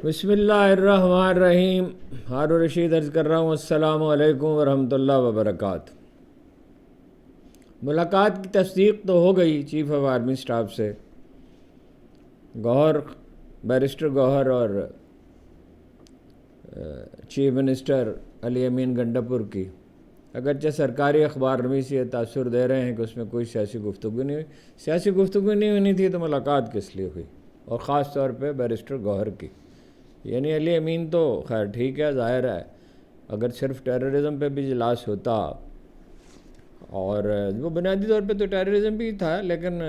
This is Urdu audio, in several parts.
بسم اللہ الرحمن الرحیم۔ ہارون رشید عرض کر رہا ہوں، السلام علیکم ورحمۃ اللہ وبرکاتہ۔ ملاقات کی تصدیق تو ہو گئی چیف آف آرمی سٹاف سے، بیرسٹر گوہر اور چیف منسٹر علی امین گنڈاپور کی، اگرچہ سرکاری اخبار نویس یہ تاثر دے رہے ہیں کہ اس میں کوئی سیاسی گفتگو نہیں ہوئی۔ سیاسی گفتگو نہیں ہونی تھی تو ملاقات کس لیے ہوئی، اور خاص طور پہ بیرسٹر گوہر کی۔ یعنی علی امین تو خیر ٹھیک ہے، ظاہر ہے اگر صرف ٹیررزم پہ بھی اجلاس ہوتا، اور وہ بنیادی طور پہ تو ٹیررزم بھی تھا، لیکن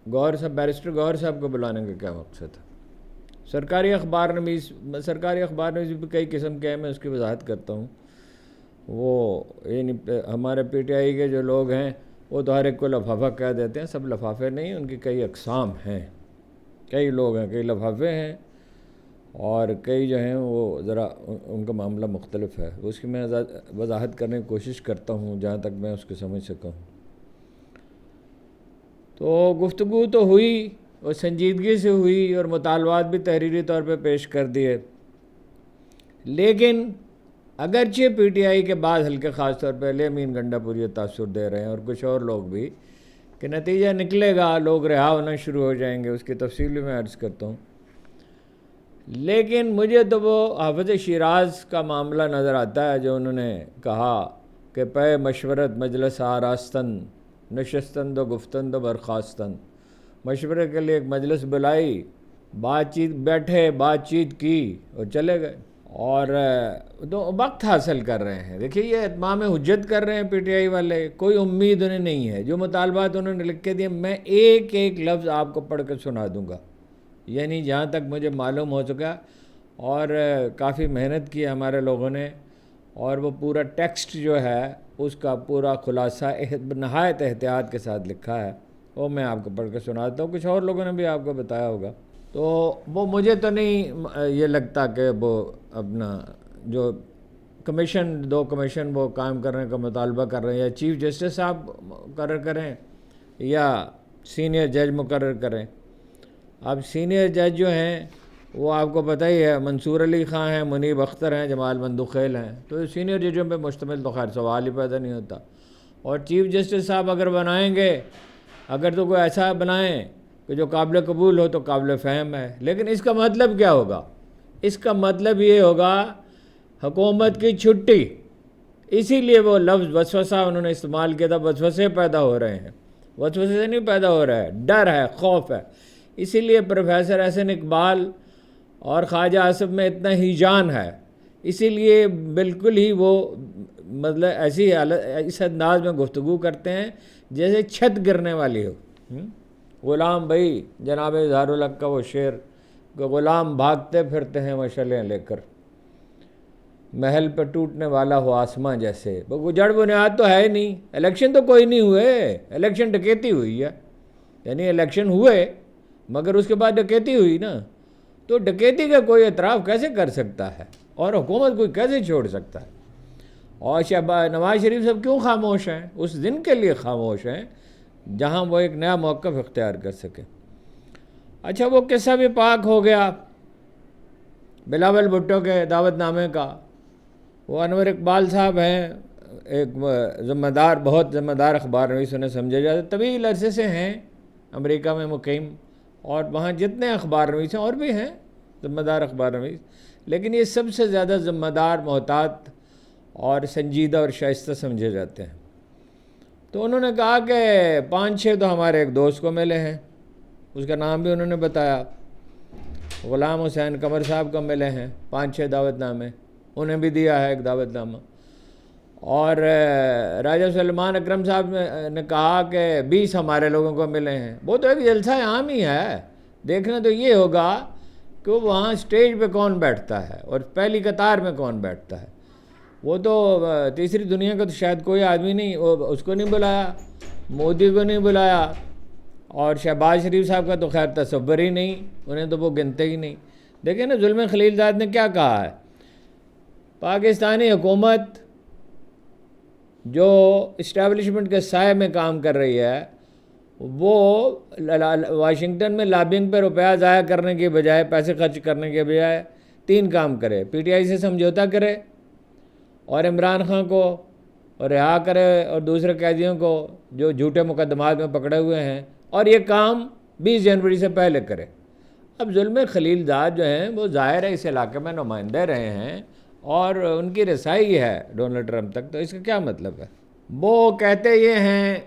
بیرسٹر گوہر صاحب کو بلانے کا کیا مقصد تھا؟ سرکاری اخبار نویس بھی کئی قسم کے ہیں، میں اس کی وضاحت کرتا ہوں۔ وہ یعنی ہمارے پی ٹی آئی کے جو لوگ ہیں وہ تو ہر ایک کو لفافہ کہہ دیتے ہیں، سب لفافے نہیں، ان کی کئی اقسام ہیں، کئی لوگ ہیں، کئی لفافے ہیں، اور کئی جو ہیں وہ ذرا ان کا معاملہ مختلف ہے۔ اس کی میں وضاحت کرنے کی کوشش کرتا ہوں جہاں تک میں اس کو سمجھ سکا ہوں۔ تو گفتگو تو ہوئی اور سنجیدگی سے ہوئی، اور مطالبات بھی تحریری طور پہ پیش کر دیے، لیکن اگرچہ پی ٹی آئی کے بعد ہلکے خاص طور پہ علی امین گنڈاپور یہ تاثر دے رہے ہیں، اور کچھ اور لوگ بھی، کہ نتیجہ نکلے گا لوگ رہا ہونا شروع ہو جائیں گے، اس کی تفصیل بھی میں عرض کرتا ہوں، لیکن مجھے تو وہ حافظ شیراز کا معاملہ نظر آتا ہے جو انہوں نے کہا کہ پے مشورت مجلس آراستن، نشستن دو گفتن دو برخاستن۔ مشورے کے لیے ایک مجلس بلائی، بیٹھے بات چیت کی اور چلے گئے، اور تو وقت حاصل کر رہے ہیں۔ دیکھیے یہ اتمام حجت کر رہے ہیں پی ٹی آئی والے، کوئی امید انہیں نہیں ہے۔ جو مطالبات انہوں نے لکھ کے دیے، میں ایک ایک لفظ آپ کو پڑھ کے سنا دوں گا، یعنی جہاں تک مجھے معلوم ہو چکا، اور کافی محنت کی ہمارے لوگوں نے، اور وہ پورا ٹیکسٹ جو ہے اس کا پورا خلاصہ نہایت احتیاط کے ساتھ لکھا ہے، وہ میں آپ کو پڑھ کے سناتا ہوں، کچھ اور لوگوں نے بھی آپ کو بتایا ہوگا۔ تو وہ مجھے تو نہیں یہ لگتا کہ وہ اپنا جو دو کمیشن وہ قائم کرنے کا مطالبہ کر رہے ہیں، یا چیف جسٹس صاحب مقرر کریں یا سینئر جج مقرر کریں۔ اب سینئر جج جو ہیں وہ آپ کو پتہ ہی ہے، منصور علی خان ہیں، منیب اختر ہیں، جمال بندوخیل ہیں، تو سینئر ججوں پہ مشتمل تو خیر سوال ہی پیدا نہیں ہوتا۔ اور چیف جسٹس صاحب اگر بنائیں گے، اگر تو کوئی ایسا بنائیں کہ جو قابل قبول ہو تو قابل فہم ہے، لیکن اس کا مطلب کیا ہوگا؟ اس کا مطلب یہ ہوگا حکومت کی چھٹی۔ اسی لیے وہ لفظ وسوسہ انہوں نے استعمال کیا تھا، وسوسے پیدا ہو رہے ہیں، وسوسے سے نہیں پیدا ہو رہا ہے، ڈر ہے، خوف ہے۔ اسی لیے پروفیسر احسن اقبال اور خواجہ آصف میں اتنا ہیجان ہے، اسی لیے بالکل ہی وہ مطلب ایسی اس انداز میں گفتگو کرتے ہیں جیسے چھت گرنے والی ہو۔ غلام بھائی جناب اظہار الحق کا وہ شعر کہ غلام بھاگتے پھرتے ہیں مشعلیں لے کر، محل پہ ٹوٹنے والا ہو آسماں جیسے۔ وہ جڑ بنیاد تو ہے ہی نہیں، الیکشن تو کوئی نہیں ہوئے، الیکشن ڈکیتی ہوئی ہے، یعنی الیکشن ہوئے مگر اس کے بعد ڈکیتی ہوئی نا، تو ڈکیتی کا کوئی اعتراف کیسے کر سکتا ہے، اور حکومت کو کیسے چھوڑ سکتا ہے؟ اور نواز شریف صاحب کیوں خاموش ہیں؟ اس دن کے لیے خاموش ہیں جہاں وہ ایک نیا موقف اختیار کر سکے۔ اچھا، وہ قصہ بھی پاک ہو گیا بلاول بھٹو کے دعوت نامے کا۔ وہ انور اقبال صاحب ہیں، ایک بہت ذمہ دار اخبار نویس انہیں سمجھا جاتا ہے، طویل عرصے سے ہیں امریکہ میں مقیم، اور وہاں جتنے اخبار نویس ہیں اور بھی ہیں ذمہ دار اخبار نویس، لیکن یہ سب سے زیادہ ذمہ دار، محتاط اور سنجیدہ اور شائستہ سمجھے جاتے ہیں۔ تو انہوں نے کہا کہ 5-6 تو ہمارے ایک دوست کو ملے ہیں، اس کا نام بھی انہوں نے بتایا، غلام حسین قمر صاحب کو ملے ہیں 5-6 دعوت نامے، انہیں بھی دیا ہے ایک دعوت نامہ، اور راجہ سلمان اکرم صاحب نے کہا کہ 20 ہمارے لوگوں کو ملے ہیں۔ وہ تو ایک جلسہ عام ہی ہے، دیکھنا تو یہ ہوگا کہ وہاں اسٹیج پہ کون بیٹھتا ہے اور پہلی قطار میں کون بیٹھتا ہے۔ وہ تو تیسری دنیا کا تو شاید کوئی آدمی نہیں، اس کو نہیں بلایا، مودی کو نہیں بلایا، اور شہباز شریف صاحب کا تو خیر تصور ہی نہیں، انہیں تو وہ گنتے ہی نہیں۔ دیکھیں نا، ظلم خلیل زاد نے کیا کہا ہے، پاکستانی حکومت جو اسٹیبلشمنٹ کے سائے میں کام کر رہی ہے، وہ واشنگٹن میں لابنگ پہ روپیہ ضائع کرنے کے بجائے، پیسے خرچ کرنے کے بجائے 3 کام کرے: پی ٹی آئی سے سمجھوتا کرے، اور عمران خان کو رہا کرے، اور دوسرے قیدیوں کو جو جھوٹے مقدمات میں پکڑے ہوئے ہیں، اور یہ کام 20 جنوری سے پہلے کرے۔ اب ظلم خلیل زاد جو ہیں وہ ظاہر ہے اس علاقے میں نمائندے رہے ہیں اور ان کی رسائی ہے ڈونلڈ ٹرمپ تک، تو اس کا کیا مطلب ہے؟ وہ کہتے یہ ہیں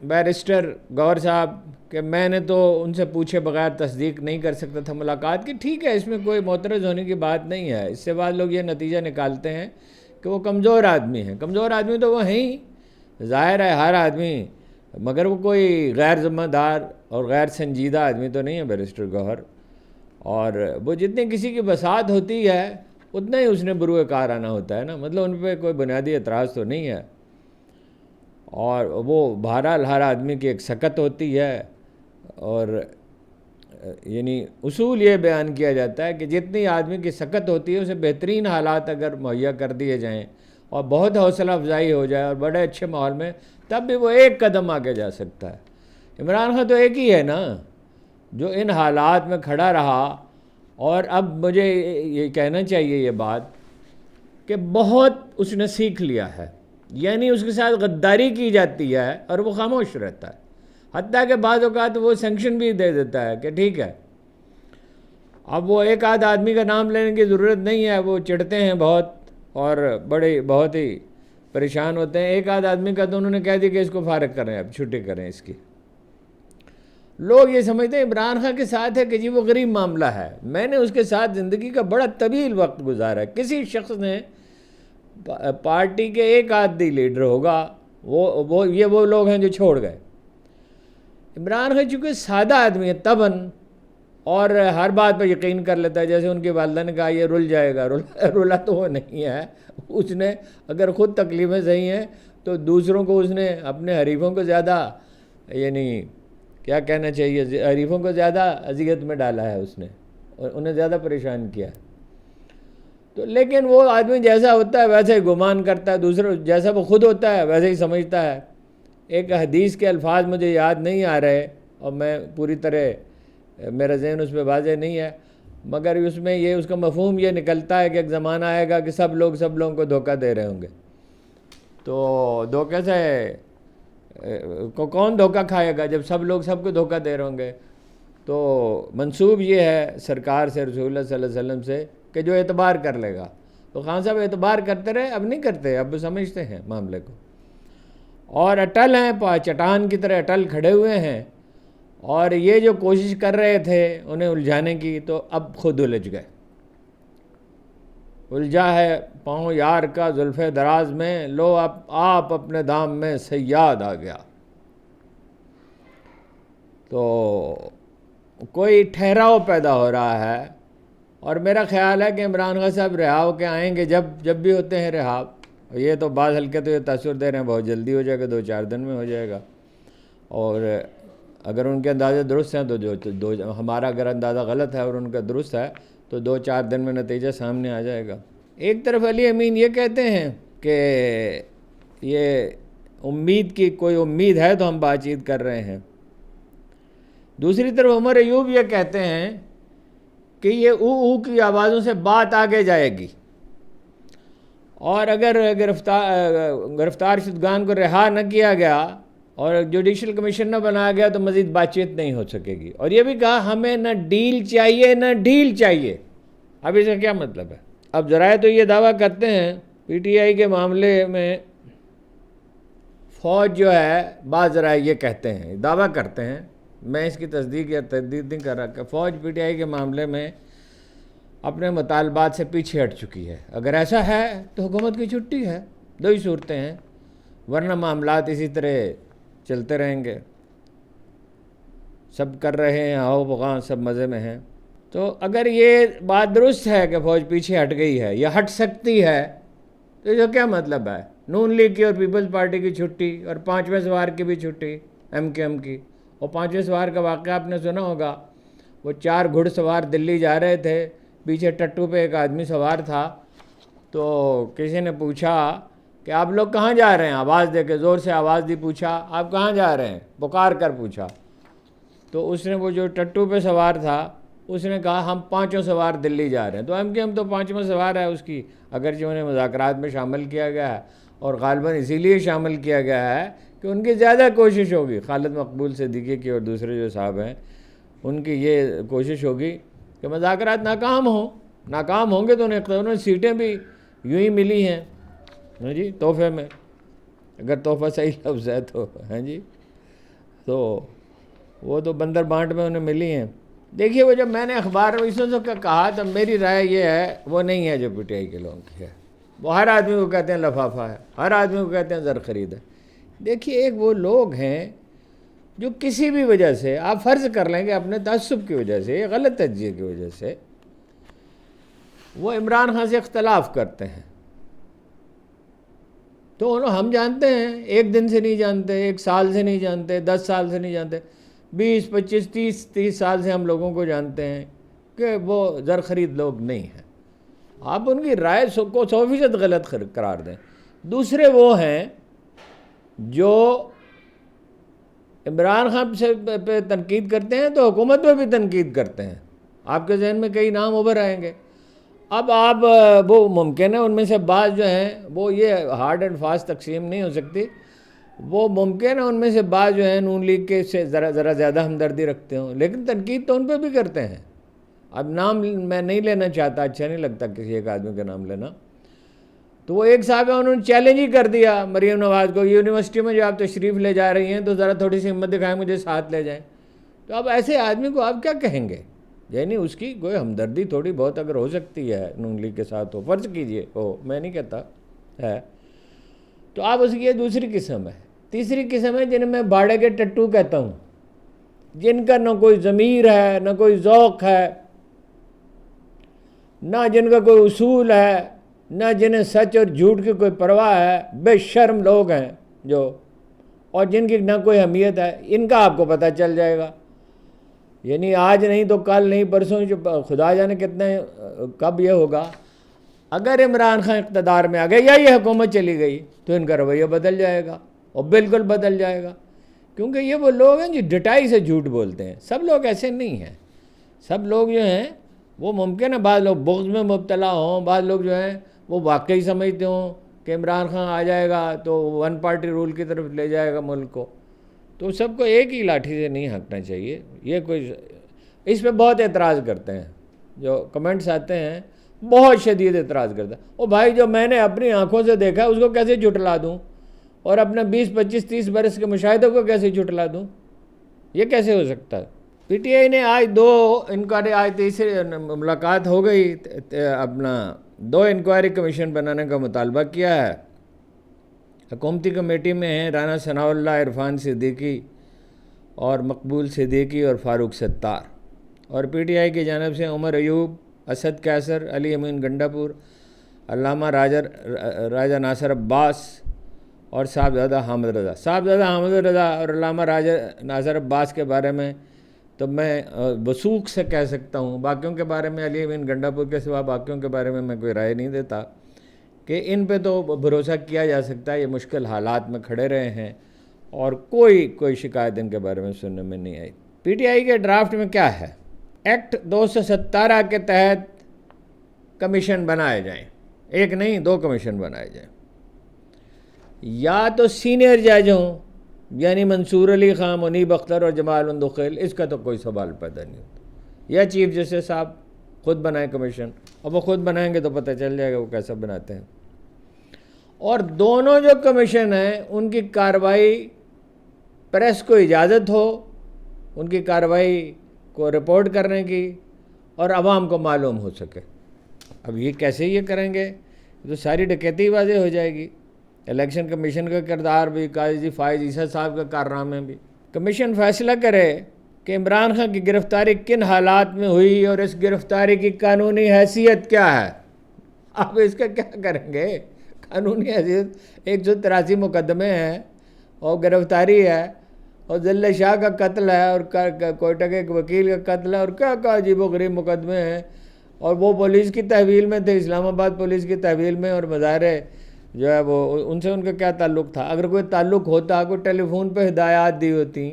بیرسٹر گور صاحب کہ میں نے تو ان سے پوچھے بغیر تصدیق نہیں کر سکتا تھا ملاقات کی۔ ٹھیک ہے، اس میں کوئی معترض ہونے کی بات نہیں ہے۔ اس سے بعد لوگ یہ نتیجہ نکالتے ہیں کہ وہ کمزور آدمی ہیں۔ کمزور آدمی تو وہ ہیں ہی، ظاہر ہے ہر آدمی، مگر وہ کوئی غیر ذمہ دار اور غیر سنجیدہ آدمی تو نہیں ہے بیرسٹر گوہر، اور وہ جتنی کسی کی بساط ہوتی ہے اتنا ہی اس نے بروئے کار آنا ہوتا ہے نا، مطلب ان پہ کوئی بنیادی اعتراض تو نہیں ہے، اور وہ بہرحال ہر آدمی کی ایک سکت ہوتی ہے، اور یعنی اصول یہ بیان کیا جاتا ہے کہ جتنی آدمی کی سکت ہوتی ہے اسے بہترین حالات اگر مہیا کر دیے جائیں اور بہت حوصلہ افزائی ہو جائے اور بڑے اچھے ماحول میں، تب بھی وہ ایک قدم آگے جا سکتا ہے۔ عمران خان تو ایک ہی ہے نا جو ان حالات میں کھڑا رہا، اور اب مجھے یہ کہنا چاہیے یہ بات کہ بہت اس نے سیکھ لیا ہے، یعنی اس کے ساتھ غداری کی جاتی ہے اور وہ خاموش رہتا ہے، حتیٰ کہ بعض اوقات وہ سینکشن بھی دے دیتا ہے کہ ٹھیک ہے۔ اب وہ ایک آدھ آدمی کا نام لینے کی ضرورت نہیں ہے، وہ چڑھتے ہیں بہت اور بہت ہی پریشان ہوتے ہیں۔ ایک آدھ آدمی کا تو انہوں نے کہہ دیا کہ اس کو فارغ کریں، اب چھٹی کریں اس کی۔ لوگ یہ سمجھتے ہیں عمران خان کے ساتھ ہے کہ جی وہ غریب معاملہ ہے۔ میں نے اس کے ساتھ زندگی کا بڑا طویل وقت گزارا ہے۔ کسی شخص نے پارٹی کے ایک آدھی لیڈر ہوگا، وہ لوگ ہیں جو چھوڑ گئے۔ عمران خان چونکہ سادہ آدمی ہے طبعاً، اور ہر بات پہ یقین کر لیتا ہے، جیسے ان کی والدہ نے کہا یہ رل جائے گا، رلا تو وہ نہیں ہے۔ اس نے اگر خود تکلیفیں صحیح ہیں تو دوسروں کو اس نے اپنے حریفوں کو زیادہ، یعنی کیا کہنا چاہیے، حریفوں کو زیادہ اذیت میں ڈالا ہے اس نے، اور انہیں زیادہ پریشان کیا ہے۔ تو لیکن وہ آدمی جیسا ہوتا ہے ویسے ہی گمان کرتا ہے، دوسروں جیسا وہ خود ہوتا ہے ویسے ہی سمجھتا ہے۔ ایک حدیث کے الفاظ مجھے یاد نہیں آ رہے اور میں پوری طرح میرا ذہن اس پہ واضح نہیں ہے، مگر اس میں یہ اس کا مفہوم یہ نکلتا ہے کہ ایک زمانہ آئے گا کہ سب لوگوں کو دھوکہ دے رہے ہوں گے، تو دھوکے سے کون دھوکہ کھائے گا جب سب لوگ سب کو دھوکہ دے رہے ہوں گے؟ تو منسوب یہ ہے سرکار سے، رسول اللہ صلی اللہ علیہ وسلم سے، کہ جو اعتبار کر لے گا۔ تو خان صاحب اعتبار کرتے رہے، اب نہیں کرتے، اب سمجھتے ہیں معاملے کو، اور اٹل ہیں، چٹان کی طرح اٹل کھڑے ہوئے ہیں، اور یہ جو کوشش کر رہے تھے انہیں الجھانے کی تو اب خود الجھ گئے۔ الجھا ہے پاؤں یار کا زلف دراز میں، لو اب آپ اپنے دام میں صیاد آ گیا۔ تو کوئی ٹھہراؤ پیدا ہو رہا ہے، اور میرا خیال ہے کہ عمران خان صاحب رہا ہو کے آئیں گے، جب بھی ہوتے ہیں رہا۔ یہ تو بعض حلقے تو یہ تاثر دے رہے ہیں بہت جلدی ہو جائے گا، 2-4 دن میں ہو جائے گا، اور اگر ان کے اندازے درست ہیں تو ہمارا اگر اندازہ غلط ہے اور ان کا درست ہے تو 2-4 دن میں نتیجہ سامنے آ جائے گا۔ ایک طرف علی امین یہ کہتے ہیں کہ یہ امید کی کوئی امید ہے تو ہم بات چیت کر رہے ہیں، دوسری طرف عمر ایوب یہ کہتے ہیں کہ یہ او کی آوازوں سے بات آگے جائے گی، اور اگر گرفتار شدگان کو رہا نہ کیا گیا اور جوڈیشل کمیشن نہ بنایا گیا تو مزید بات چیت نہیں ہو سکے گی۔ اور یہ بھی کہا ہمیں نہ ڈیل چاہیے نہ ڈھیل چاہیے۔ اب اس کا کیا مطلب ہے؟ اب ذرائع تو یہ دعویٰ کرتے ہیں پی ٹی آئی کے معاملے میں، فوج جو ہے، بعض ذرائع یہ کہتے ہیں، دعویٰ کرتے ہیں، میں اس کی تصدیق یا تردید نہیں کر رہا، کہ فوج پی ٹی آئی کے معاملے میں اپنے مطالبات سے پیچھے ہٹ چکی ہے۔ اگر ایسا ہے تو حکومت کی چھٹی ہے، 2 ہی صورتیں ہیں، ورنہ معاملات اسی طرح چلتے رہیں گے، سب کر رہے ہیں، آؤ بغاں سب مزے میں ہیں۔ تو اگر یہ بات درست ہے کہ فوج پیچھے ہٹ گئی ہے یا ہٹ سکتی ہے، تو اس کا کیا مطلب ہے؟ نون لیگ کی اور پیپلز پارٹی کی چھٹی، اور 5ویں سوار کی بھی چھٹی، ایم کیو ایم کی۔ اور 5ویں سوار کا واقعہ آپ نے سنا ہوگا، وہ 4 گھڑ سوار دلی جا رہے تھے، پیچھے ٹٹو پہ ایک آدمی سوار تھا، تو کسی نے پوچھا کہ آپ لوگ کہاں جا رہے ہیں، آواز دے کے زور سے آواز دی، پوچھا آپ کہاں جا رہے ہیں، پکار کر پوچھا. تو اس نے وہ جو ٹٹو پہ سوار تھا اس نے کہا ہم 5 سوار دلی جا رہے ہیں. تو ہم تو 5واں سوار ہے اس کی، اگرچہ انہیں مذاکرات میں شامل کیا گیا ہے اور غالباً اسی لیے شامل کیا گیا ہے کہ ان کی زیادہ کوشش ہوگی، خالد مقبول صدیقی کی اور دوسرے جو صاحب ہیں ان کی یہ کوشش ہوگی کہ مذاکرات ناکام ہوں گے تو انہیں سیٹیں بھی یوں ہی ملی ہیں جی تحفے میں، اگر تحفہ صحیح لفظ ہے تو جی، تو وہ تو بندر بانٹ میں انہیں ملی ہیں. دیکھیے وہ جب میں نے اخبار نویسوں کا کہا تو میری رائے یہ ہے وہ نہیں ہے جو پی ٹی آئی کے لوگوں کی ہے. وہ ہر آدمی کو کہتے ہیں لفافہ ہے، ہر آدمی کو کہتے ہیں زر خرید ہے. دیکھیے ایک وہ لوگ ہیں جو کسی بھی وجہ سے، آپ فرض کر لیں کہ اپنے تعصب کی وجہ سے یا غلط تجزیے کی وجہ سے وہ عمران خان سے اختلاف کرتے ہیں، تو ہم جانتے ہیں، ایک دن سے نہیں جانتے، 1 سال سے نہیں جانتے، 10 سال سے نہیں جانتے، 20 25 30 سال سے ہم لوگوں کو جانتے ہیں کہ وہ زر خرید لوگ نہیں ہیں. آپ ان کی رائے کو 100% غلط قرار دیں. دوسرے وہ ہیں جو عمران خان سے پہ تنقید کرتے ہیں تو حکومت پہ بھی تنقید کرتے ہیں. آپ کے ذہن میں کئی نام ابھر آئیں گے. اب آپ وہ ممکن ہے ان میں سے بعض جو ہیں وہ یہ ہارڈ اینڈ فاسٹ تقسیم نہیں ہو سکتی، وہ ممکن ہے ان میں سے بعض جو ہیں نون لیگ کے سے ذرا زیادہ ہمدردی رکھتے ہوں، لیکن تنقید تو ان پہ بھی کرتے ہیں. اب نام میں نہیں لینا چاہتا، اچھا نہیں لگتا کسی ایک آدمی کا نام لینا. تو وہ ایک صاحب ہے انہوں نے چیلنج ہی کر دیا مریم نواز کو، یونیورسٹی میں جو آپ تشریف لے جا رہی ہیں تو ذرا تھوڑی سی ہمت دکھائیں، مجھے ساتھ لے جائیں. تو اب ایسے آدمی کو آپ کیا کہیں گے؟ یعنی اس کی کوئی ہمدردی تھوڑی بہت اگر ہو سکتی ہے نون لیگ کے ساتھ، ہو فرض کیجئے ہو، میں نہیں کہتا ہے، تو آپ اس کی یہ دوسری قسم ہے. تیسری قسم ہے جنہیں میں باڑے کے ٹٹو کہتا ہوں، جن کا نہ کوئی ضمیر ہے، نہ کوئی ذوق ہے، نہ جن کا کوئی اصول ہے، نہ جنہیں سچ اور جھوٹ کی کوئی پرواہ ہے. بے شرم لوگ ہیں جو، اور جن کی نہ کوئی اہمیت ہے. ان کا آپ کو پتہ چل جائے گا، یعنی آج نہیں تو کل نہیں پرسوں، جو خدا جانے کتنے کب یہ ہوگا. اگر عمران خان اقتدار میں آ گئے یا یہ حکومت چلی گئی تو ان کا رویہ بدل جائے گا، اور بالکل بدل جائے گا. کیونکہ یہ وہ لوگ ہیں جو ڈٹائی سے جھوٹ بولتے ہیں. سب لوگ ایسے نہیں ہیں. سب لوگ جو ہیں وہ ممکن ہے بعض لوگ بغض میں مبتلا ہوں، بعض لوگ جو ہیں وہ واقعی سمجھتے ہوں کہ عمران خان آ جائے گا تو 1 پارٹی رول کی طرف لے جائے گا ملک کو. تو سب کو ایک ہی لاٹھی سے نہیں ہانکنا چاہیے. یہ کوئی اس پہ بہت اعتراض کرتے ہیں، جو کمنٹس آتے ہیں بہت شدید اعتراض کرتے ہیں. او بھائی جو میں نے اپنی آنکھوں سے دیکھا ہے اس کو کیسے جھٹلا دوں، اور اپنے 20 25 30 برس کے مشاہدوں کو کیسے جھٹلا دوں؟ یہ کیسے ہو سکتا ہے؟ پی ٹی آئی نے آج 2 انکوائری، آج تیسری ملاقات ہو گئی، اپنا 2 انکوائری کمیشن بنانے کا مطالبہ کیا ہے. حکومتی کمیٹی میں ہیں رانا ثناء اللہ، عرفان صدیقی اور مقبول صدیقی اور فاروق ستار. اور پی ٹی آئی کی جانب سے عمر ایوب، اسد قیصر، علی امین گنڈا پور، علامہ راجہ ناصر عباس اور صاحبزادہ حامد رضا. صاحبزادہ حامد رضا اور علامہ راجہ ناصر عباس کے بارے میں تو میں وثوق سے کہہ سکتا ہوں، باقیوں کے بارے میں علی امین گنڈا پور کے سوا باقیوں کے بارے میں کوئی رائے نہیں دیتا، کہ ان پہ تو بھروسہ کیا جا سکتا ہے. یہ مشکل حالات میں کھڑے رہے ہیں اور کوئی شکایت ان کے بارے میں سننے میں نہیں آئی. پی ٹی آئی کے ڈرافٹ میں کیا ہے؟ ایکٹ 217 کے تحت کمیشن بنائے جائیں، ایک نہیں 2 کمیشن بنائے جائیں. یا تو سینئر جج ہوں، یعنی منصور علی خان، منیب اختر اور جمال مندوخیل، اس کا تو کوئی سوال پیدا نہیں ہوتا. یا چیف جسٹس صاحب خود بنائیں کمیشن، اور وہ خود بنائیں گے تو پتہ چل جائے گا وہ کیسا بناتے ہیں. اور دونوں جو کمیشن ہیں ان کی کارروائی پریس کو اجازت ہو ان کی کارروائی کو رپورٹ کرنے کی، اور عوام کو معلوم ہو سکے. اب یہ کیسے یہ کریں گے؟ تو ساری ڈکیتی واضح ہو جائے گی. الیکشن کمیشن کا کردار بھی، قاضی فائز عیسیٰ صاحب کا کارنامے بھی. کمیشن فیصلہ کرے کہ عمران خان کی گرفتاری کن حالات میں ہوئی اور اس گرفتاری کی قانونی حیثیت کیا ہے. آپ اس کا کیا کریں گے؟ قانونی حیثیت 183 مقدمے ہیں اور گرفتاری ہے اور ذل شاہ کا قتل ہے اور کوئٹہ کے ایک وکیل کا قتل ہے اور کیا عجیب و غریب مقدمے ہیں. اور وہ پولیس کی تحویل میں تھے، اسلام آباد پولیس کی تحویل میں، اور مظاہرے جو ہے وہ ان سے ان کا کیا تعلق تھا؟ اگر کوئی تعلق ہوتا، کوئی ٹیلی فون پہ ہدایات دی ہوتی.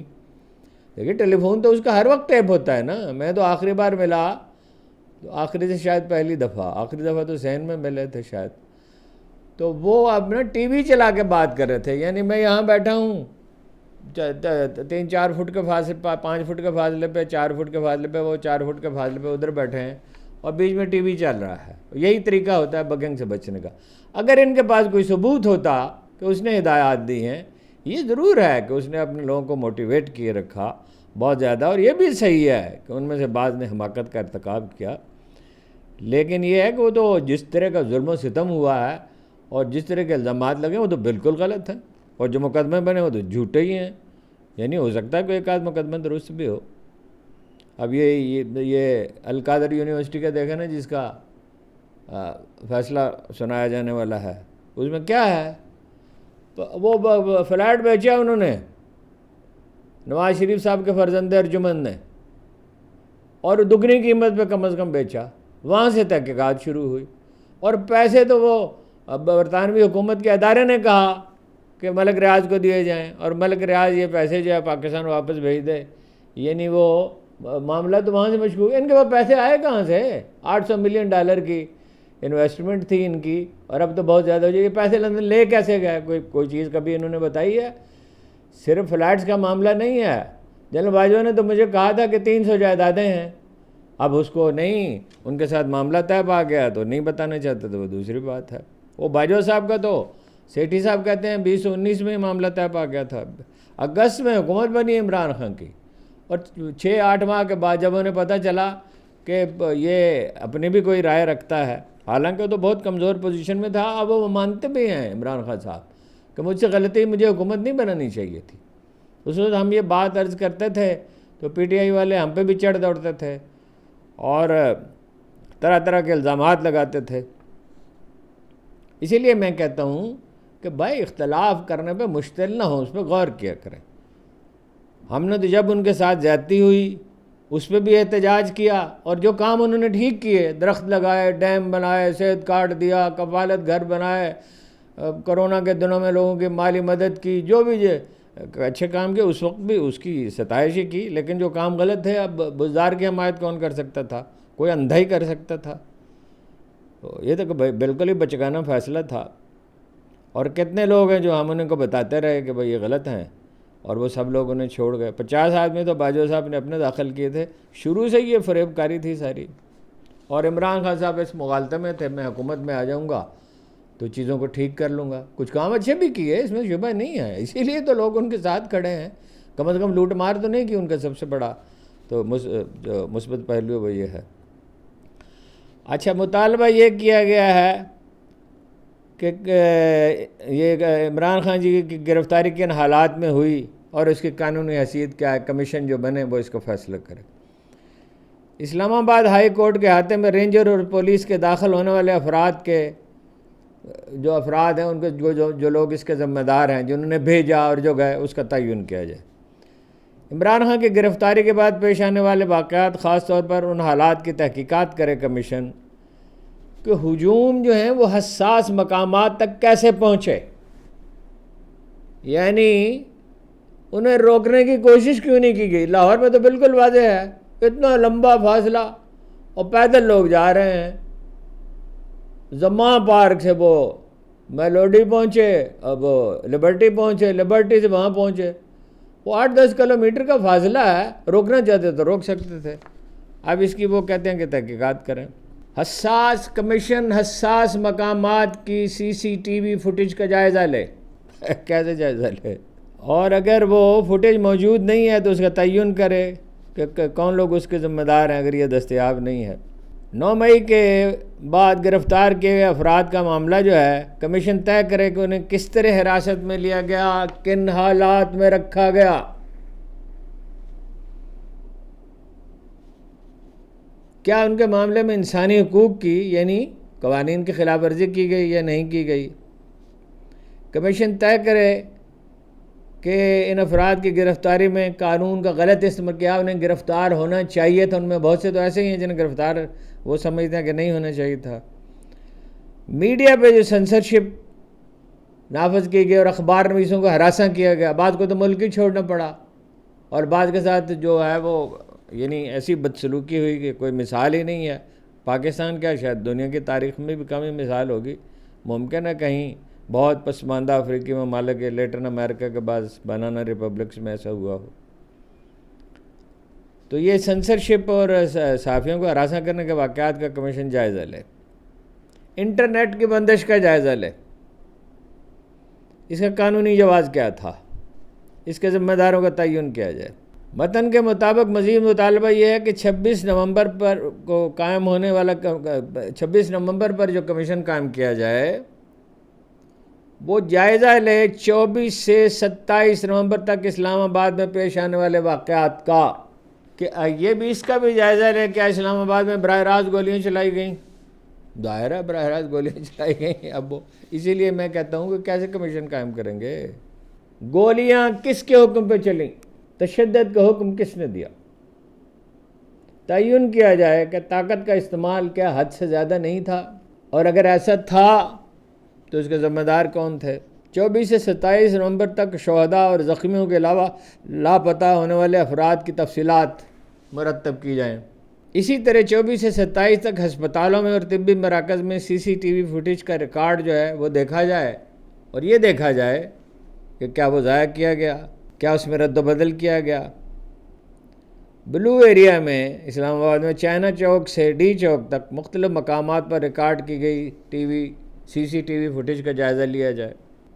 دیکھیے ٹیلی فون تو اس کا ہر وقت ٹیپ ہوتا ہے نا. میں تو آخری بار ملا تو آخری سے شاید پہلی دفعہ، آخری دفعہ تو سین میں ملے تھے شاید، تو وہ اب نا ٹی وی چلا کے بات کر رہے تھے. یعنی میں یہاں بیٹھا ہوں 3-4 فٹ کے فاصلے، 5 فٹ کے فاصلے پہ، 4 فٹ کے فاصلے پہ، وہ 4 فٹ کے فاصلے پہ ادھر بیٹھے ہیں اور بیچ میں ٹی وی چل رہا ہے. یہی طریقہ ہوتا ہے بگنگ سے بچنے کا. اگر ان کے پاس کوئی ثبوت ہوتا کہ اس نے ہدایات دی ہیں، یہ ضرور ہے کہ اس نے اپنے لوگوں کو موٹیویٹ کیے رکھا بہت زیادہ، اور یہ بھی صحیح ہے کہ ان میں سے بعض نے حماقت کا ارتکاب کیا. لیکن یہ ہے کہ وہ تو جس طرح کا ظلم و ستم ہوا ہے اور جس طرح کے الزامات لگے وہ تو بالکل غلط ہیں، اور جو مقدمے بنے وہ تو جھوٹے ہی ہیں. یعنی ہو سکتا ہے کہ ایک آدھ مقدمہ درست بھی ہو. اب یہ القادر یونیورسٹی کا دیکھا نا، جس کا فیصلہ سنایا جانے والا ہے، اس میں کیا ہے؟ وہ فلیٹ بیچا انہوں نے نواز شریف صاحب کے فرزند ارجمند نے، اور دگنی قیمت پہ کم از کم بیچا. وہاں سے تحقیقات شروع ہوئی، اور پیسے تو وہ برطانوی حکومت کے ادارے نے کہا کہ ملک ریاض کو دیے جائیں، اور ملک ریاض یہ پیسے جو ہے پاکستان واپس بھیج دے. یعنی وہ معاملہ تو وہاں سے مشکوک ہے. ان کے پاس پیسے آئے کہاں سے؟ $800 ملین کی انویسٹمنٹ تھی ان کی، اور اب تو بہت زیادہ ہو جائے. یہ پیسے لندن لے کیسے گئے؟ کوئی چیز کبھی انہوں نے بتائی ہے؟ صرف فلیٹس کا معاملہ نہیں ہے. جنرل باجوہ نے تو مجھے کہا تھا کہ 300 جائیدادیں ہیں. اب اس کو نہیں، ان کے ساتھ معاملہ طے پا گیا تو نہیں بتانا چاہتے، تو وہ دوسری بات ہے. وہ باجوہ صاحب کا تو سیٹھی صاحب کہتے ہیں 2019 میں معاملہ طے پا گیا تھا. اگست میں حکومت بنی عمران خان کی، اور 6-8 ماہ کے بعد جب انہیں پتہ چلا کہ یہ اپنی بھی کوئی رائے رکھتا ہے، حالانکہ وہ تو بہت کمزور پوزیشن میں تھا. اب وہ مانتے بھی ہیں عمران خان صاحب کہ مجھ سے غلطی، مجھے حکومت نہیں بنانی چاہیے تھی. اس وقت ہم یہ بات عرض کرتے تھے تو پی ٹی آئی والے ہم پہ بھی چڑھ دوڑتے تھے اور طرح طرح کے الزامات لگاتے تھے. اسی لیے میں کہتا ہوں کہ بھائی اختلاف کرنے پہ مشتعل نہ ہو، اس پہ غور کیا کریں. ہم نے تو جب ان کے ساتھ زیادتی ہوئی اس پہ بھی احتجاج کیا، اور جو کام انہوں نے ٹھیک کیے، درخت لگائے، ڈیم بنائے، صحت کارڈ دیا، کفالت گھر بنائے، کرونا کے دنوں میں لوگوں کی مالی مدد کی، جو بھی اچھے کام کیے اس وقت بھی اس کی ستائش ہی کی. لیکن جو کام غلط ہے، اب بزدار کی حمایت کون کر سکتا تھا؟ کوئی اندھا ہی کر سکتا تھا. تو یہ تو بالکل ہی بچگانہ فیصلہ تھا. اور کتنے لوگ ہیں جو ہم انہیں کو بتاتے رہے کہ بھئی یہ غلط ہیں، اور وہ سب لوگ انہیں چھوڑ گئے. 50 آدمی تو باجوہ صاحب نے اپنے داخل کیے تھے. شروع سے یہ فریب کاری تھی ساری. اور عمران خان صاحب اس مغالطے میں تھے، میں حکومت میں آ جاؤں گا تو چیزوں کو ٹھیک کر لوں گا. کچھ کام اچھے بھی کیے، اس میں شبہ نہیں ہے، اسی لیے تو لوگ ان کے ساتھ کھڑے ہیں. کم از کم لوٹ مار تو نہیں کی. ان کا سب سے بڑا تو جو مثبت پہلو وہ یہ ہے. اچھا، مطالبہ یہ کیا گیا ہے کہ یہ عمران خان جی کی گرفتاری کن حالات میں ہوئی اور اس کی قانونی حیثیت کیا ہے. کمیشن جو بنے وہ اس کو فیصلہ کرے. اسلام آباد ہائی کورٹ کے احاطے میں رینجر اور پولیس کے داخل ہونے والے افراد کے جو افراد ہیں، ان کے جو لوگ اس کے ذمہ دار ہیں، جنہوں نے بھیجا اور جو گئے، اس کا تعین کیا جائے. عمران خان کی گرفتاری کے بعد پیش آنے والے واقعات، خاص طور پر ان حالات کی تحقیقات کرے کمیشن کہ ہجوم جو ہیں وہ حساس مقامات تک کیسے پہنچے. یعنی انہیں روکنے کی کوشش کیوں نہیں کی گئی؟ لاہور میں تو بالکل واضح ہے، اتنا لمبا فاصلہ اور پیدل لوگ جا رہے ہیں. زمان پارک سے وہ میلوڈی پہنچے، اب لبرٹی پہنچے، لبرٹی سے وہاں پہنچے. وہ 8-10 کلومیٹر کا فاصلہ ہے. روکنا چاہتے تو روک سکتے تھے. اب اس کی وہ کہتے ہیں کہ تحقیقات کریں. حساس کمیشن حساس مقامات کی CCTV فوٹیج کا جائزہ لے. کیسے جائزہ لے؟ اور اگر وہ فوٹیج موجود نہیں ہے تو اس کا تعین کرے کہ کون لوگ اس کے ذمہ دار ہیں اگر یہ دستیاب نہیں ہے. 9 مئی کے بعد گرفتار کیے ہوئے افراد کا معاملہ جو ہے، کمیشن طے کرے کہ انہیں کس طرح حراست میں لیا گیا، کن حالات میں رکھا گیا. کیا ان کے معاملے میں انسانی حقوق کی یعنی قوانین کی خلاف ورزی کی گئی یا نہیں کی گئی. کمیشن طے کرے کہ ان افراد کی گرفتاری میں قانون کا غلط استعمال کیا، انہیں گرفتار ہونا چاہیے تھا. ان میں بہت سے تو ایسے ہی ہیں جنہیں گرفتار وہ سمجھتے ہیں کہ نہیں ہونا چاہیے تھا. میڈیا پہ جو سنسرشپ نافذ کی گئی اور اخبار نویسوں کو ہراساں کیا گیا، بعض کو تو ملک ہی چھوڑنا پڑا، اور بعض کے ساتھ جو ہے وہ یعنی ایسی بدسلوکی ہوئی کہ کوئی مثال ہی نہیں ہے۔ پاکستان کیا شاید دنیا کی تاریخ میں بھی کم ہی مثال ہوگی، ممکن ہے کہیں بہت پسماندہ افریقی ممالک لیٹن امریکہ کے بعض بنانا ریپبلکس میں ایسا ہوا ہو۔ تو یہ سنسرشپ اور صحافیوں کو ہراساں کرنے کے واقعات کا کمیشن جائزہ لے، انٹرنیٹ کی بندش کا جائزہ لے، اس کا قانونی جواز کیا تھا، اس کے ذمہ داروں کا تعین کیا جائے۔ متن کے مطابق مزید مطالبہ یہ ہے کہ 26 نومبر پر کو قائم ہونے والا 26 نومبر پر جو کمیشن قائم کیا جائے وہ جائزہ لے 24 سے 27 نومبر تک اسلام آباد میں پیش آنے والے واقعات کا، کہ یہ بھی اس کا بھی جائزہ لے کیا اسلام آباد میں براہ راست گولیاں چلائی گئیں، ظاہر ہے براہ راست گولیاں چلائی گئیں۔ اب اسی لیے میں کہتا ہوں کہ کیسے کمیشن قائم کریں گے؟ گولیاں کس کے حکم پہ چلیں؟ تشدد کا حکم کس نے دیا؟ تعین کیا جائے کہ طاقت کا استعمال کیا حد سے زیادہ نہیں تھا، اور اگر ایسا تھا تو اس کے ذمہ دار کون تھے؟ 24 سے 27 نومبر تک شہداء اور زخمیوں کے علاوہ لاپتہ ہونے والے افراد کی تفصیلات مرتب کی جائیں۔ اسی طرح 24 سے 27 تک ہسپتالوں میں اور طبی مراکز میں CCTV فوٹیج کا ریکارڈ جو ہے وہ دیکھا جائے، اور یہ دیکھا جائے کہ کیا وہ ضائع کیا گیا، کیا اس میں رد و بدل کیا گیا۔ بلو ایریا میں اسلام آباد میں چائنا چوک سے ڈی چوک تک مختلف مقامات پر ریکارڈ کی گئی CCTV فوٹیج کا جائزہ لیا جائے۔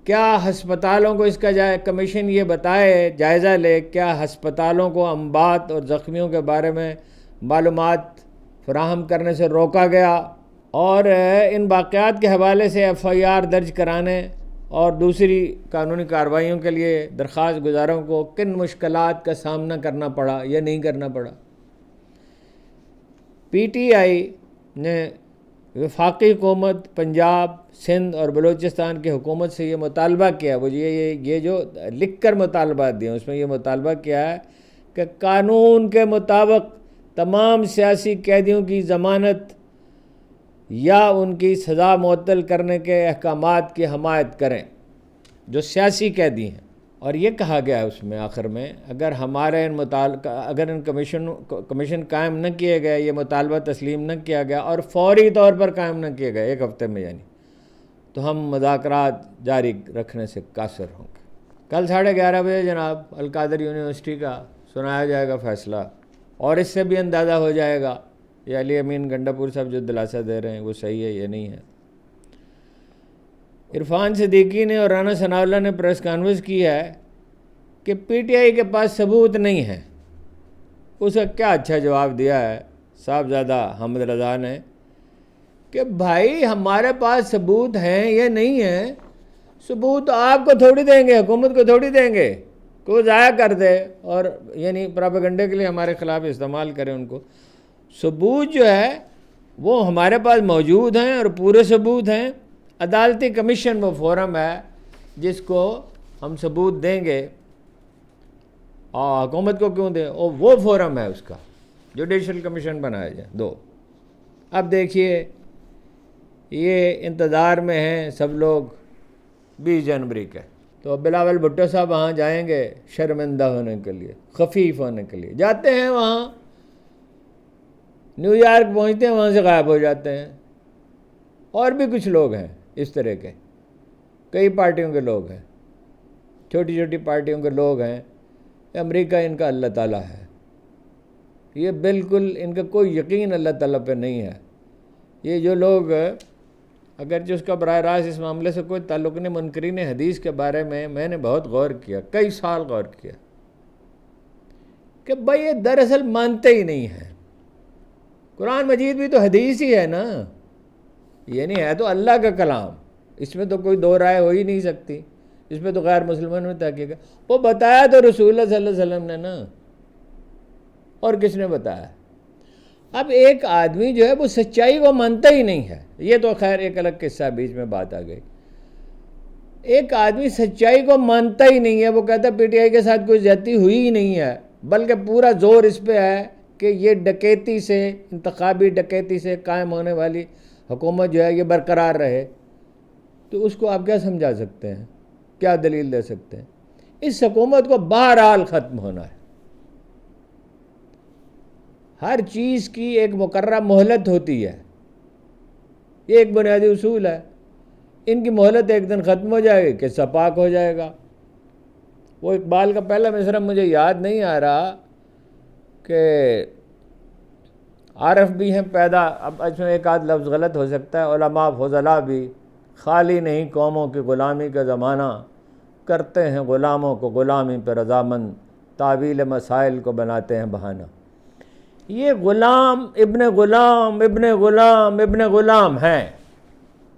کیا ہسپتالوں کو اس کا کمیشن یہ بتائے، جائزہ لے، کیا ہسپتالوں کو اموات اور زخمیوں کے بارے میں معلومات فراہم کرنے سے روکا گیا، اور ان واقعات کے حوالے سے FIR درج کرانے اور دوسری قانونی کارروائیوں کے لیے درخواست گزاروں کو کن مشکلات کا سامنا کرنا پڑا یا نہیں کرنا پڑا۔ PTI نے وفاقی حکومت، پنجاب، سندھ اور بلوچستان کی حکومت سے یہ مطالبہ کیا، وہ یہ جو لکھ کر مطالبات دیے اس میں یہ مطالبہ کیا ہے کہ قانون کے مطابق تمام سیاسی قیدیوں کی ضمانت یا ان کی سزا معطل کرنے کے احکامات کی حمایت کریں جو سیاسی قیدی ہیں۔ اور یہ کہا گیا ہے اس میں آخر میں، اگر ہمارے اگر ان کمیشن قائم نہ کیے گئے، یہ مطالبہ تسلیم نہ کیا گیا اور فوری طور پر قائم نہ کیے گئے 1 ہفتے میں یعنی، تو ہم مذاکرات جاری رکھنے سے قاصر ہوں گے۔ کل 11:30 بجے جناب القادر یونیورسٹی کا سنایا جائے گا فیصلہ، اور اس سے بھی اندازہ ہو جائے گا یہ علی امین گنڈا پور صاحب جو دلاسا دے رہے ہیں وہ صحیح ہے یا نہیں ہے۔ عرفان صدیقی نے اور رانا ثناء اللہ نے پریس کانفرنس کی ہے کہ PTI کے پاس ثبوت نہیں ہے۔ اس کا کیا اچھا جواب دیا ہے صاحبزادہ حمد رضا نے کہ بھائی ہمارے پاس ثبوت ہیں یا نہیں ہیں، ثبوت آپ کو تھوڑی دیں گے، حکومت کو تھوڑی دیں گے، کوئی ضائع کر دے اور یعنی پراپیگنڈے کے لیے ہمارے خلاف استعمال کریں ان کو۔ ثبوت جو ہے وہ ہمارے پاس موجود ہیں اور پورے ثبوت ہیں۔ عدالتی کمیشن وہ فورم ہے جس کو ہم ثبوت دیں گے، اور حکومت کو کیوں دیں؟ وہ فورم ہے اس کا، جوڈیشل کمیشن بنایا جائے۔ 2 اب دیکھیے یہ انتظار میں ہیں سب لوگ 20 جنوری کے، تو بلاول بھٹو صاحب وہاں جائیں گے شرمندہ ہونے کے لیے، خفیف ہونے کے لیے جاتے ہیں، وہاں نیو یارک پہنچتے ہیں، وہاں سے غائب ہو جاتے ہیں۔ اور بھی کچھ لوگ ہیں اس طرح کے، کئی پارٹیوں کے لوگ ہیں، چھوٹی چھوٹی پارٹیوں کے لوگ ہیں۔ امریکہ ان کا اللہ تعالیٰ ہے، یہ بالکل ان کا کوئی یقین اللہ تعالیٰ پہ نہیں ہے۔ یہ جو لوگ اگرچہ اس کا براہ راست اس معاملے سے کوئی تعلق نہیں، منکرین حدیث کے بارے میں نے بہت غور کیا، کئی سال غور کیا کہ بھائی یہ دراصل مانتے ہی نہیں ہیں۔ قرآن مجید بھی تو حدیث ہی ہے نا، یعنی ہے تو اللہ کا کلام، اس میں تو کوئی دو رائے ہو ہی نہیں سکتی، اس میں تو غیر مسلمان میں تحقیق ہے۔ وہ بتایا تو رسول اللہ صلی اللہ علیہ وسلم نے نا، اور کس نے بتایا؟ اب ایک آدمی جو ہے وہ سچائی کو مانتا ہی نہیں ہے، یہ تو خیر ایک الگ قصہ، بیچ میں بات آ گئی۔ ایک آدمی سچائی کو مانتا ہی نہیں ہے، وہ کہتا ہے PTI کے ساتھ کوئی زیادتی ہوئی ہی نہیں ہے، بلکہ پورا زور اس پہ ہے کہ یہ ڈکیتی سے، انتخابی ڈکیتی سے قائم ہونے والی حکومت جو ہے یہ برقرار رہے۔ تو اس کو آپ کیا سمجھا سکتے ہیں، کیا دلیل دے سکتے ہیں؟ اس حکومت کو بہرحال ختم ہونا ہے۔ ہر چیز کی ایک مقررہ مہلت ہوتی ہے، یہ ایک بنیادی اصول ہے۔ ان کی مہلت ایک دن ختم ہو جائے گی، قصہ پاک ہو جائے گا۔ وہ اقبال کا پہلا مصرع مجھے یاد نہیں آ رہا کہ عارف بھی ہیں پیدا، اب اس میں ایک آدھ لفظ غلط ہو سکتا ہے، علماء فضلاء بھی، خالی نہیں قوموں کی غلامی کا زمانہ، کرتے ہیں غلاموں کو غلامی پہ رضامند، تعویل مسائل کو بناتے ہیں بہانہ۔ یہ غلام ابن غلام ابن غلام ابن غلام ہیں،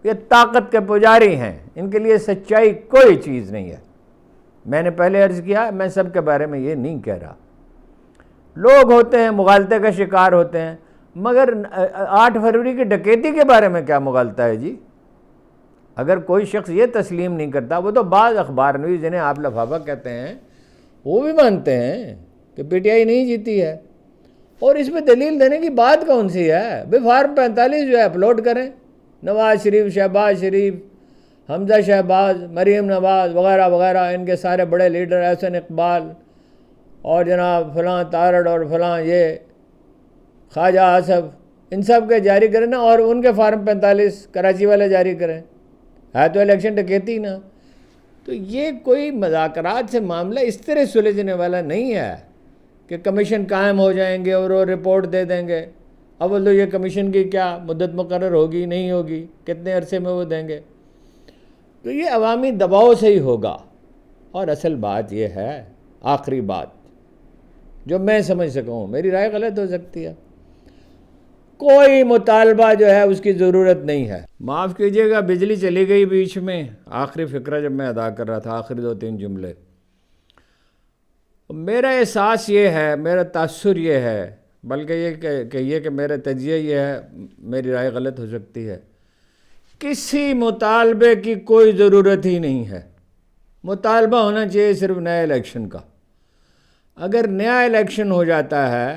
یہ طاقت کے پجاری ہیں، ان کے لیے سچائی کوئی چیز نہیں ہے۔ میں نے پہلے عرض کیا، میں سب کے بارے میں یہ نہیں کہہ رہا۔ لوگ ہوتے ہیں مغالطے کا شکار ہوتے ہیں، مگر 8 فروری کی ڈکیتی کے بارے میں کیا مغالطہ ہے جی؟ اگر کوئی شخص یہ تسلیم نہیں کرتا، وہ تو بعض اخبار نویس جنہیں آپ لفافہ کہتے ہیں وہ بھی مانتے ہیں کہ پی ٹی آئی نہیں جیتی ہے، اور اس پہ دلیل دینے کی بات کون سی ہے؟ بھئی فارم 45 جو ہے اپلوڈ کریں، نواز شریف، شہباز شریف، حمزہ شہباز، مریم نواز وغیرہ وغیرہ، ان کے سارے بڑے لیڈر، احسن اقبال اور جناب فلاں تارڑ اور فلاں یہ خواجہ آصف، ان سب کے جاری کریں نا، اور ان کے فارم 45 کراچی والے جاری کریں، ہے تو الیکشن ڈکیتی نا۔ تو یہ کوئی مذاکرات سے معاملہ اس طرح سلجھنے والا نہیں ہے کہ کمیشن قائم ہو جائیں گے اور وہ رپورٹ دے دیں گے۔ اول تو یہ کمیشن کی کیا مدت مقرر ہوگی، نہیں ہوگی، کتنے عرصے میں وہ دیں گے؟ تو یہ عوامی دباؤ سے ہی ہوگا۔ اور اصل بات یہ ہے، آخری بات جو میں سمجھ سکا ہوں، میری رائے غلط ہو سکتی ہے، کوئی مطالبہ جو ہے اس کی ضرورت نہیں ہے۔ معاف کیجیے گا، بجلی چلی گئی بیچ میں، آخری فقرہ جب میں ادا کر رہا تھا، آخری 2-3 جملے۔ میرا احساس یہ ہے، میرا تاثر یہ ہے، بلکہ یہ کہیے کہ میرا تجزیہ یہ ہے، میری رائے غلط ہو سکتی ہے، کسی مطالبے کی کوئی ضرورت ہی نہیں ہے۔ مطالبہ ہونا چاہیے صرف نئے الیکشن کا۔ اگر نیا الیکشن ہو جاتا ہے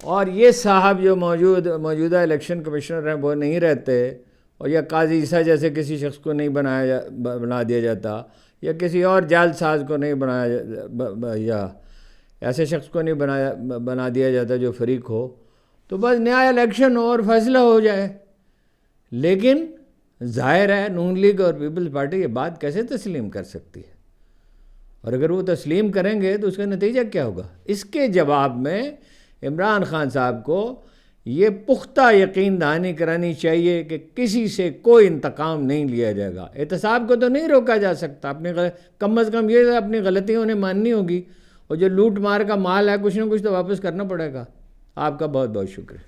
اور یہ صاحب جو موجودہ الیکشن کمشنر ہیں وہ نہیں رہتے، اور یا قاضی عیسیٰ جیسے کسی شخص کو نہیں بنا دیا جاتا، یا کسی اور جعل ساز کو نہیں بنایا، یا ایسے شخص کو نہیں بنا دیا جاتا جو فریق ہو، تو بس نیا الیکشن ہو اور فیصلہ ہو جائے۔ لیکن ظاہر ہے نون لیگ اور پیپلز پارٹی یہ بات کیسے تسلیم کر سکتی ہے؟ اور اگر وہ تسلیم کریں گے تو اس کا نتیجہ کیا ہوگا؟ اس کے جواب میں عمران خان صاحب کو یہ پختہ یقین دہانی کرانی چاہیے کہ کسی سے کوئی انتقام نہیں لیا جائے گا۔ احتساب کو تو نہیں روکا جا سکتا، کم از کم یہ اپنی غلطیوں انہیں ماننی ہوگی، اور جو لوٹ مار کا مال ہے کچھ نہ کچھ تو واپس کرنا پڑے گا۔ آپ کا بہت بہت شکریہ۔